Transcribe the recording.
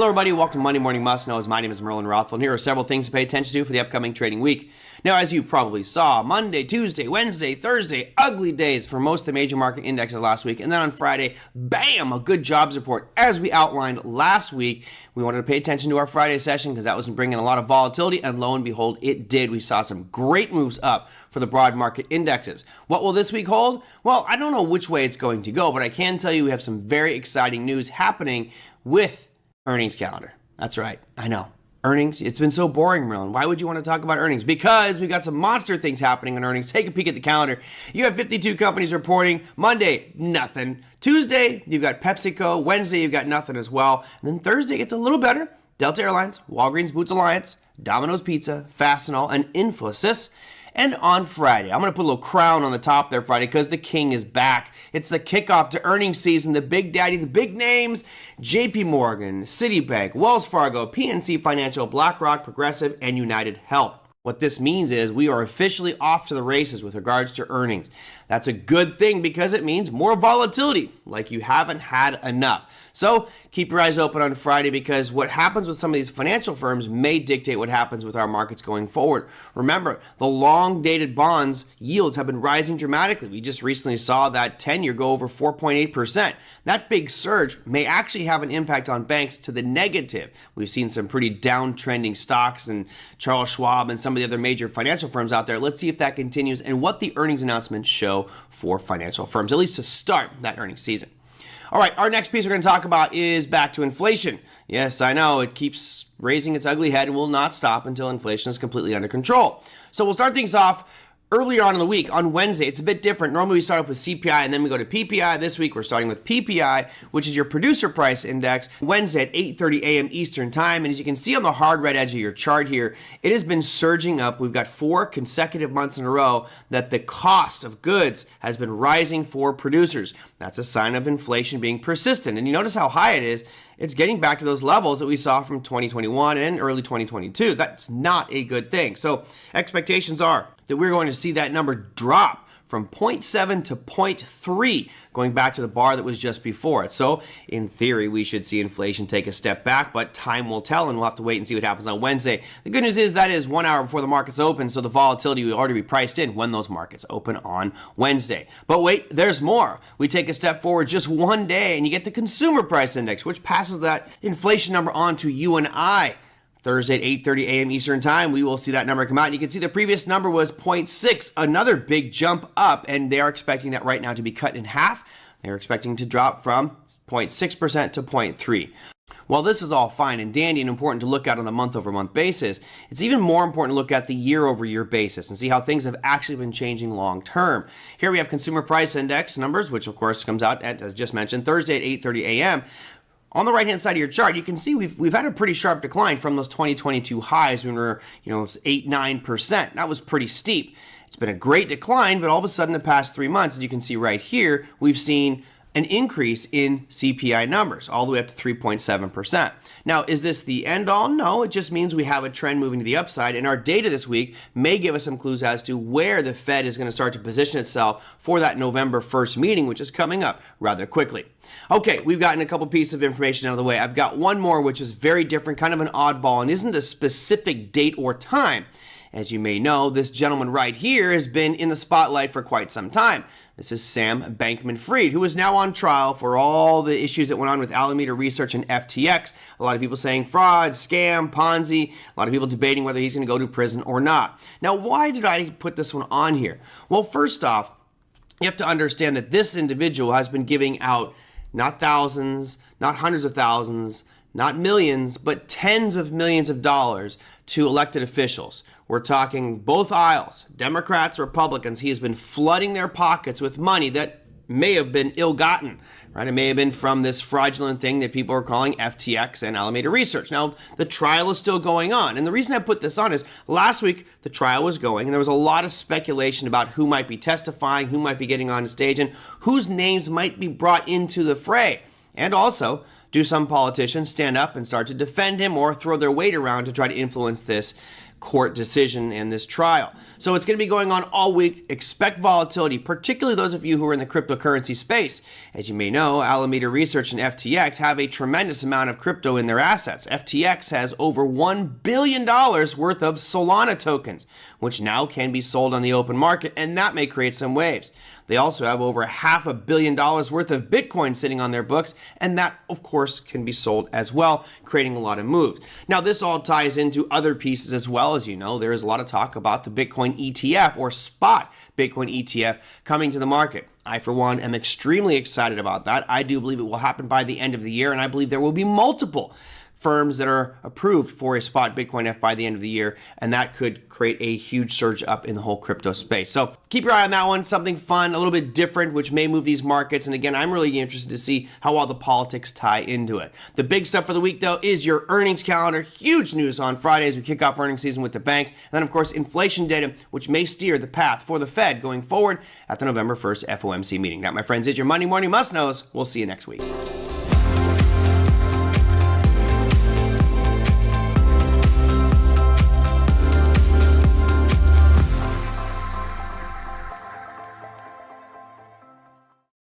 Hello everybody, welcome to Monday Morning Must Knows. My name is Merlin Rothwell, and here are several things to pay attention to for the upcoming trading week. Now, as you probably saw, Monday, Tuesday, Wednesday, Thursday, ugly days for most of the major market indexes last week. And then on Friday, bam, a good jobs report. As we outlined last week, we wanted to pay attention to our Friday session because that was bringing a lot of volatility, and lo and behold, it did. We saw some great moves up for the broad market indexes. What will this week hold? Well, I don't know which way it's going to go, but I can tell you we have some very exciting news happening with earnings calendar. That's right. I know. Earnings, it's been so boring, Merlin. Why would you want to talk about earnings? Because we got some monster things happening on earnings. Take a peek at the calendar. You have 52 companies reporting. Monday, nothing. Tuesday, you've got PepsiCo. Wednesday, you've got nothing as well. And then Thursday gets a little better. Delta Airlines, Walgreens Boots Alliance, Domino's Pizza, Fastenal, and Infosys. And on Friday, I'm going to put a little crown on the top there Friday because the king is back. It's the kickoff to earnings season. The big daddy, the big names, JP Morgan, Citibank, Wells Fargo, PNC Financial, BlackRock, Progressive, and United Health. What this means is we are officially off to the races with regards to earnings. That's a good thing because it means more volatility, like you haven't had enough. So keep your eyes open on Friday because what happens with some of these financial firms may dictate what happens with our markets going forward. Remember, the long-dated bonds yields have been rising dramatically. We just recently saw that 10-year go over 4.8%. That big surge may actually have an impact on banks to the negative. We've seen some pretty downtrending stocks and Charles Schwab and some of the other major financial firms out there. Let's see if that continues and what the earnings announcements show for financial firms, at least to start that earnings season. All right, our next piece we're going to talk about is back to inflation. Yes, I know it keeps raising its ugly head and will not stop until inflation is completely under control. So we'll start things off earlier on in the week. On Wednesday, it's a bit different. Normally we start off with CPI and then we go to PPI. This week we're starting with PPI, which is your producer price index, Wednesday at 8:30 a.m. Eastern time. And as you can see on the hard red edge of your chart here, it has been surging up. We've got 4 consecutive months in a row that the cost of goods has been rising for producers. That's a sign of inflation being persistent. And you notice how high it is. It's getting back to those levels that we saw from 2021 and early 2022. That's not a good thing. So expectations are that we're going to see that number drop from 0.7 to 0.3, going back to the bar that was just before it. So in theory, we should see inflation take a step back, but time will tell, and we'll have to wait and see what happens on Wednesday. The good news is that is 1 hour before the markets open, so the volatility will already be priced in when those markets open on Wednesday. But wait, there's more. We take a step forward just one day, and you get the consumer price index, which passes that inflation number on to you and I. Thursday at 8:30 a.m. Eastern time, we will see that number come out. And you can see the previous number was 0.6, another big jump up, and they are expecting that right now to be cut in half. They're expecting to drop from 0.6% to 0.3%. While this is all fine and dandy and important to look at on a month-over-month basis, it's even more important to look at the year-over-year basis and see how things have actually been changing long-term. Here we have consumer price index numbers, which of course comes out at, as just mentioned, Thursday at 8:30 a.m. On the right-hand side of your chart, you can see we've had a pretty sharp decline from those 2022 highs when we were, 8-9%. That was pretty steep. It's been a great decline, but all of a sudden, the past 3 months, as you can see right here, we've seen an increase in CPI numbers, all the way up to 3.7%. Now, is this the end all? No, it just means we have a trend moving to the upside, and our data this week may give us some clues as to where the Fed is going to start to position itself for that November 1st meeting, which is coming up rather quickly. Okay, we've gotten a couple pieces of information out of the way. I've got one more, which is very different, kind of an oddball, and isn't a specific date or time. As you may know, this gentleman right here has been in the spotlight for quite some time. This is Sam Bankman-Fried, who is now on trial for all the issues that went on with Alameda Research and FTX. A lot of people saying fraud, scam, Ponzi. A lot of people debating whether he's going to go to prison or not. Now, why did I put this one on here? Well, first off, you have to understand that this individual has been giving out not thousands, not hundreds of thousands, not millions, but tens of millions of dollars to elected officials. We're talking both aisles, Democrats, Republicans. He has been flooding their pockets with money that may have been ill-gotten, right? It may have been from this fraudulent thing that people are calling FTX and Alameda Research. Now, the trial is still going on. And the reason I put this on is last week, the trial was going, and there was a lot of speculation about who might be testifying, who might be getting on stage, and whose names might be brought into the fray. And also, do some politicians stand up and start to defend him or throw their weight around to try to influence this court decision and this trial. So it's going to be going on all week. Expect volatility, particularly those of you who are in the cryptocurrency space. As you may know, Alameda Research and FTX have a tremendous amount of crypto in their assets. FTX has over $1 billion worth of Solana tokens, which now can be sold on the open market, and that may create some waves. They also have over $500 million worth of Bitcoin sitting on their books, and that, of course, can be sold as well, creating a lot of moves. Now, this all ties into other pieces as well. As you know, there is a lot of talk about the Bitcoin ETF or spot Bitcoin ETF coming to the market. I, for one, am extremely excited about that. I do believe it will happen by the end of the year, and I believe there will be multiple firms that are approved for a spot Bitcoin F by the end of the year, and that could create a huge surge up in the whole crypto space. So keep your eye on that one, something fun, a little bit different, which may move these markets. And again, I'm really interested to see how all the politics tie into it. The big stuff for the week, though, is your earnings calendar. Huge news on Friday as we kick off earnings season with the banks. And then, of course, inflation data, which may steer the path for the Fed going forward at the November 1st FOMC meeting. That, my friends, is your Monday morning must-knows. We'll see you next week.